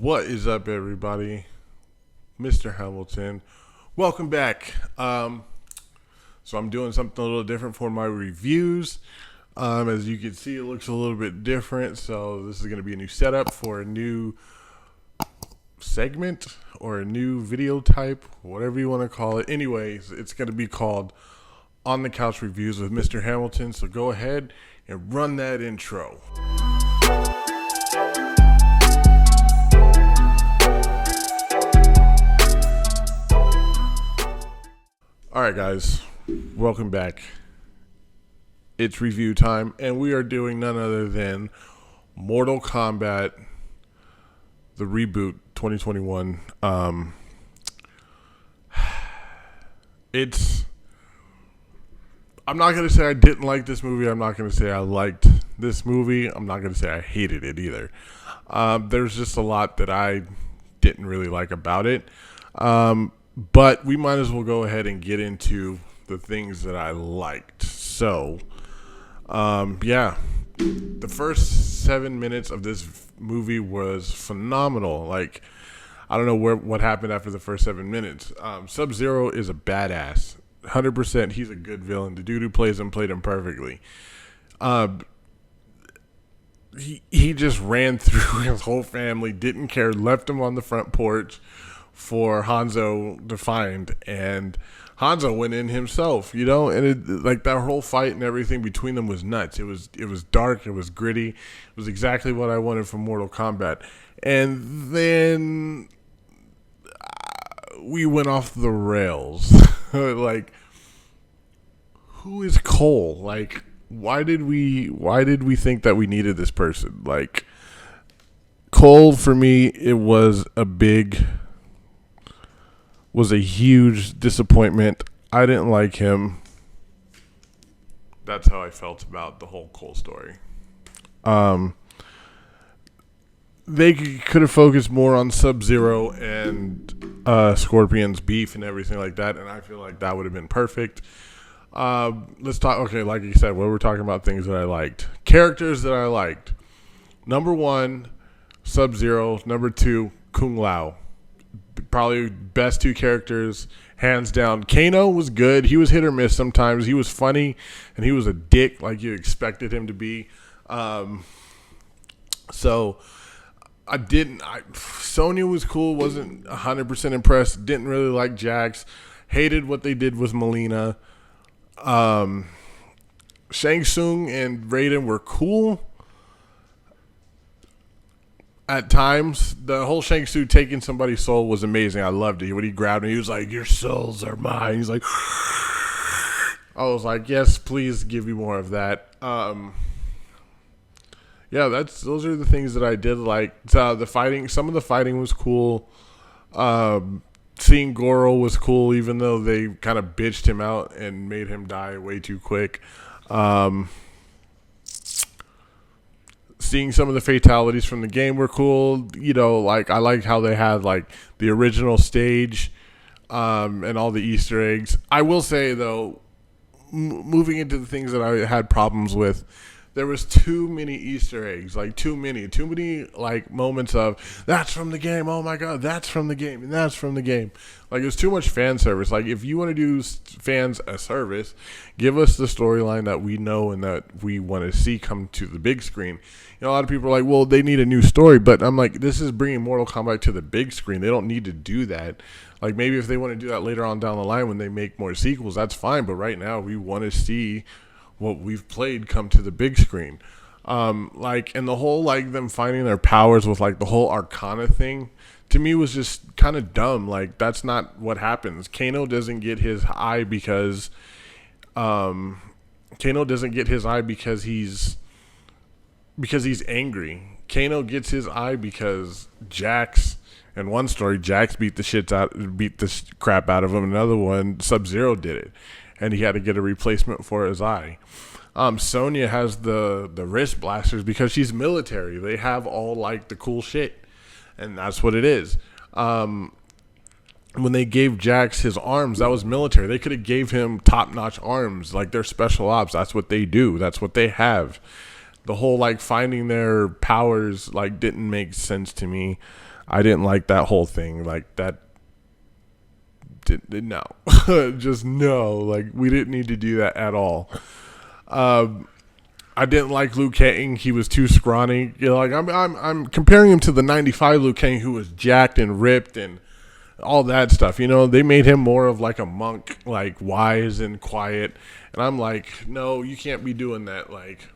What is up, everybody? Mr. Hamilton. Welcome back. So I'm doing something a little different for my reviews. As you can see, it looks a little bit different. So this is going to be a new setup for a new segment or a new video type, whatever you want to call it. Anyways, it's going to be called On the Couch Reviews with Mr. Hamilton. So go ahead and run that intro. Alright guys, welcome back. It's review time, and we are doing none other than Mortal Kombat, the reboot 2021. I'm not going to say I didn't like this movie. I'm not going to say I liked this movie. I'm not going to say I hated it either. There's just a lot that I didn't really like about it. But we might as well go ahead and get into the things that I liked. So, the first 7 minutes of this movie was phenomenal. Like, I don't know what happened after the first 7 minutes. Sub-Zero is a badass. 100%, he's a good villain. The dude who plays him played him perfectly. He just ran through his whole family, didn't care, left him on the front porch for Hanzo to find, and Hanzo went in himself, and like that whole fight and everything between them was nuts. It was dark, it was gritty, it was exactly what I wanted from Mortal Kombat. And then we went off the rails. Like, who is Cole? Like, why did we think that we needed this person? Like, Cole, for me, it was a huge disappointment. I didn't like him. That's how I felt about the whole Cole story. They could have focused more on Sub-Zero and Scorpion's beef and everything like that, and I feel like that would have been perfect. Let's talk, okay, like you said, we're talking about things that I liked. Characters that I liked. Number 1, Sub-Zero. Number 2, Kung Lao. Probably best 2 characters, hands down. Kano was good. He was hit or miss sometimes. He was funny, and he was a dick like you expected him to be. Sonya was cool. Wasn't 100% impressed. Didn't really like Jax. Hated what they did with Melina. Shang Tsung and Raiden were cool at times. The whole Shang Tsung taking somebody's soul was amazing. I loved it. When he grabbed him, he was like, "Your souls are mine." He's like, I was like, yes, please give me more of that. Those are the things that I did like. The fighting, some of the fighting was cool. Seeing Goro was cool, even though they kind of bitched him out and made him die way too quick. Seeing some of the fatalities from the game were cool. Like, I liked how they had like the original stage, and all the Easter eggs. I will say though, moving into the things that I had problems with, there was too many Easter eggs, like too many like moments of, that's from the game, oh my god, that's from the game, and that's from the game. Like, it was too much fan service. Like, if you want to do fans a service, give us the storyline that we know and that we want to see come to the big screen. A lot of people are like, well, they need a new story, but I'm like, this is bringing Mortal Kombat to the big screen. They don't need to do that. Like, maybe if they want to do that later on down the line when they make more sequels, that's fine, but right now we want to see what we've played come to the big screen. And the whole, like, them finding their powers with, like, the whole Arcana thing, to me was just kind of dumb. Like, that's not what happens. Kano doesn't get his eye because he's angry. Kano gets his eye because Jax, in one story, Jax beat the crap out of him. Another one, Sub-Zero did it, and he had to get a replacement for his eye. Sonya has the wrist blasters because she's military. They have all, like, the cool shit, and that's what it is. When they gave Jax his arms, that was military. They could have gave him top-notch arms, like they're special ops. That's what they do. That's what they have. The whole, like, finding their powers, like, didn't make sense to me. I didn't like that whole thing. Like that. No, just no. Like we didn't need to do that at all. I didn't like Liu Kang. He was too scrawny. You know, like I'm comparing him to the '95 Liu Kang, who was jacked and ripped and all that stuff. You know, they made him more of like a monk, like wise and quiet. And I'm like, no, you can't be doing that. Like,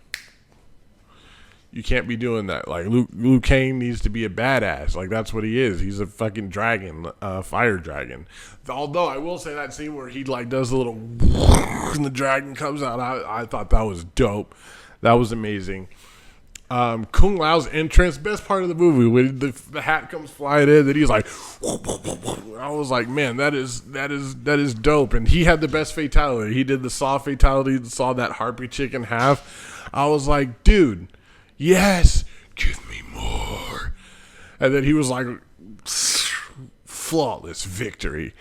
you can't be doing that. Like, Liu Kang needs to be a badass. Like, that's what he is. He's a fucking dragon, fire dragon. Although, I will say that scene where he, like, does a little and the dragon comes out, I thought that was dope. That was amazing. Kung Lao's entrance, best part of the movie, when the hat comes flying in, that he's like, I was like, man, that is dope. And he had the best fatality. He did the saw fatality, saw that harpy chick in half. I was like, dude, yes, give me more. And then he was like, flawless victory.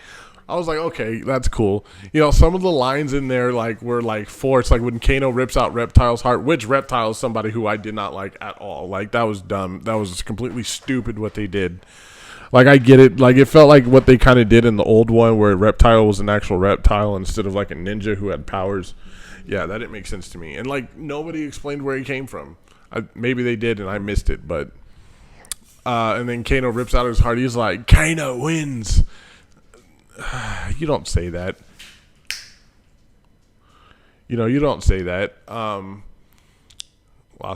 I was like, okay, that's cool. You know, some of the lines in there like were like forced. Like when Kano rips out Reptile's heart, which Reptile is somebody who I did not like at all. Like that was dumb. That was completely stupid what they did. Like I get it. Like it felt like what they kind of did in the old one where Reptile was an actual reptile instead of like a ninja who had powers. Yeah, that didn't make sense to me. And like nobody explained where he came from. Maybe they did and I missed it. But and then Kano rips out his heart. He's like, Kano wins. You don't say that. You know, you don't say that. Lost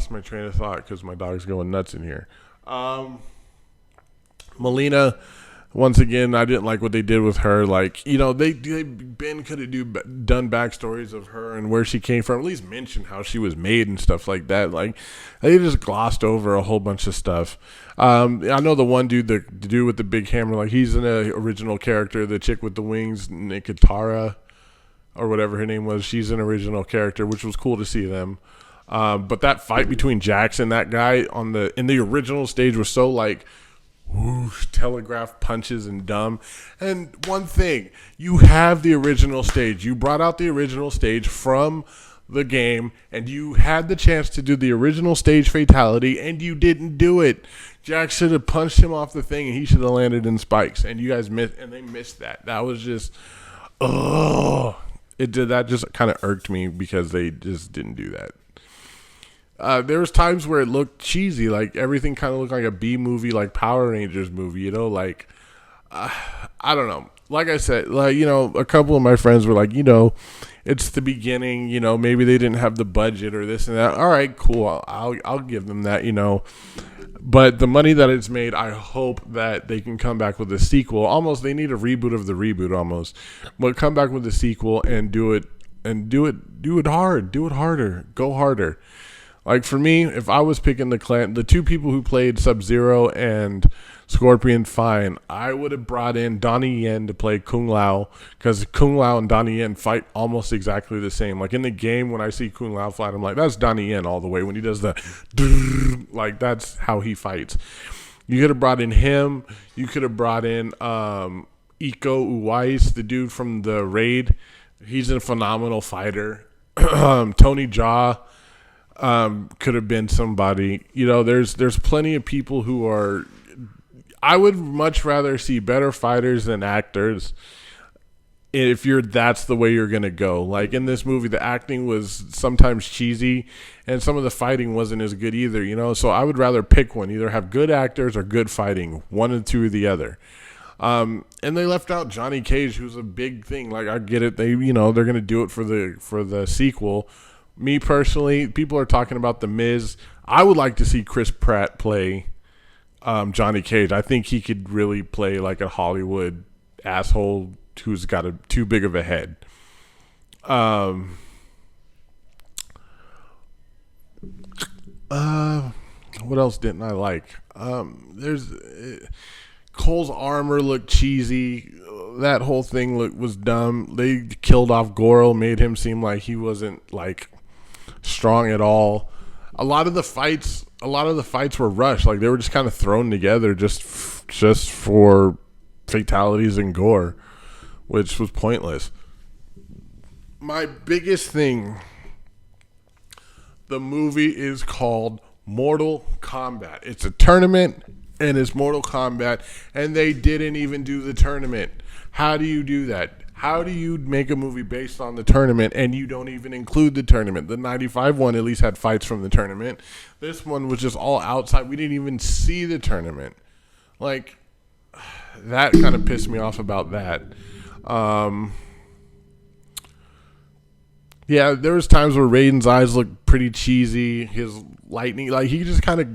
my train of thought because my dog's going nuts in here. Melina, once again, I didn't like what they did with her. Like, you know, Ben could have done backstories of her and where she came from. At least mention how she was made and stuff like that. Like, they just glossed over a whole bunch of stuff. I know the one dude, the dude with the big hammer, like he's an original character. The chick with the wings, Nikitara, or whatever her name was, she's an original character, which was cool to see them. But that fight between Jax and that guy in the original stage was so like whoosh, telegraph punches and dumb. And one thing, you have the original stage. You brought out the original stage from the game, and you had the chance to do the original stage fatality, and you didn't do it. Jax should have punched him off the thing, and he should have landed in spikes. And you guys missed, and they missed that. That was just, that just kind of irked me because they just didn't do that. There was times where it looked cheesy, like everything kind of looked like a B movie, like Power Rangers movie, you know, like, I don't know. Like I said, like, you know, a couple of my friends were like, you know, it's the beginning, you know, maybe they didn't have the budget or this and that. All right, cool. I'll give them that, you know. But the money that it's made, I hope that they can come back with a sequel. Almost, they need a reboot of the reboot almost. But come back with a sequel and do it hard. Do it harder. Go harder. Like for me, if I was picking the two people who played Sub-Zero and Scorpion, fine, I would have brought in Donnie Yen to play Kung Lao, because Kung Lao and Donnie Yen fight almost exactly the same. Like in the game, when I see Kung Lao fight, I'm like, that's Donnie Yen all the way. When he does the like, that's how he fights. You could have brought in him. You could have brought in Iko Uwais, the dude from the Raid. He's a phenomenal fighter. Tony Jaa. Could have been somebody. You know, there's plenty of people who are. I would much rather see better fighters than actors. If that's the way you're gonna go. Like in this movie, the acting was sometimes cheesy, and some of the fighting wasn't as good either. You know, so I would rather pick one. Either have good actors or good fighting. One of the two or the other. And they left out Johnny Cage, who's a big thing. Like I get it. They're gonna do it for the sequel. Me personally, people are talking about The Miz. I would like to see Chris Pratt play Johnny Cage. I think he could really play like a Hollywood asshole who's got too big of a head. What else didn't I like? Cole's armor looked cheesy. That whole thing was dumb. They killed off Goro, made him seem like he wasn't like strong at all. A lot of the fights were rushed. Like they were just kind of thrown together just for fatalities and gore, which was pointless. My biggest thing, the movie is called Mortal Kombat. It's a tournament. and it's Mortal Kombat, and they didn't even do the tournament. How do you do that? How do you make a movie based on the tournament and you don't even include the tournament? The 95 one at least had fights from the tournament. This one was just all outside. We didn't even see the tournament. Like, that kind of pissed me off about that. Yeah, there was times where Raiden's eyes looked pretty cheesy. His lightning, like, he just kind of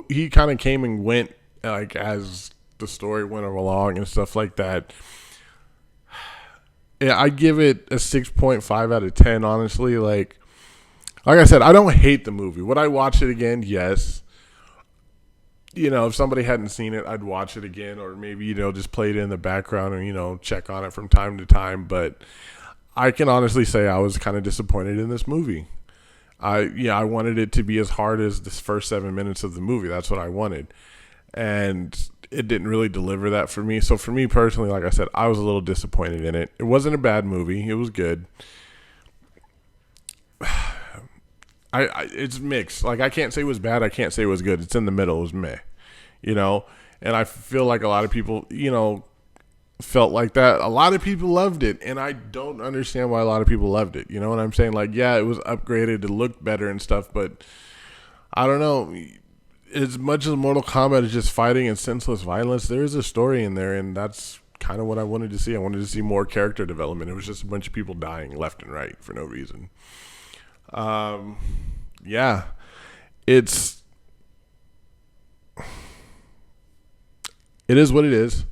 he kind of came and went, like, as the story went along and stuff like that. Yeah, I give it a 6.5 out of 10, honestly. Like I said, I don't hate the movie. Would I watch it again? Yes. You know, if somebody hadn't seen it, I'd watch it again, or maybe, just play it in the background and, check on it from time to time. But I can honestly say I was kind of disappointed in this movie. I wanted it to be as hard as this first 7 minutes of the movie. That's what I wanted. And it didn't really deliver that for me. So for me personally, like I said, I was a little disappointed in it. It wasn't a bad movie. It was good. It's mixed. Like, I can't say it was bad. I can't say it was good. It's in the middle. It was meh. And I feel like a lot of people, felt like that. A lot of people loved it, and I don't understand why a lot of people loved it. You know what I'm saying? Like, yeah, it was upgraded to look better and stuff, but I don't know. As much as Mortal Kombat is just fighting and senseless violence, there is a story in there, and that's kind of what I wanted to see. I wanted to see more character development. It was just a bunch of people dying left and right for no reason. Yeah, it is what it is.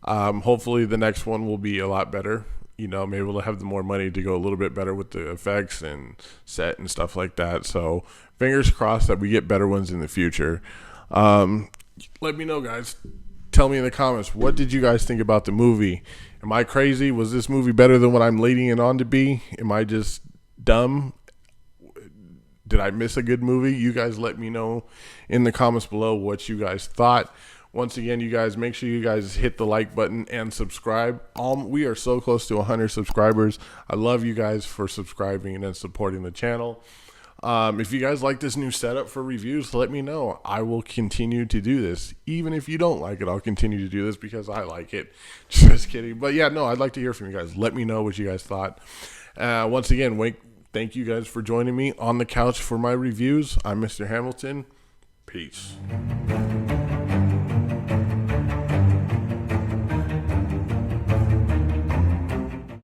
Hopefully the next one will be a lot better. Maybe we'll have the more money to go a little bit better with the effects and set and stuff like that. So fingers crossed that we get better ones in the future. Let me know, guys. Tell me in the comments, what did you guys think about the movie? Am I crazy? Was this movie better than what I'm leading it on to be? Am I just dumb? Did I miss a good movie? You guys let me know in the comments below what you guys thought. Once again, you guys, make sure you guys hit the like button and subscribe. We are so close to 100 subscribers. I love you guys for subscribing and supporting the channel. If you guys like this new setup for reviews, let me know. I will continue to do this. Even if you don't like it, I'll continue to do this because I like it. Just kidding. But yeah, no, I'd like to hear from you guys. Let me know what you guys thought. Once again, thank you guys for joining me on the couch for my reviews. I'm Mr. Hamilton. Peace.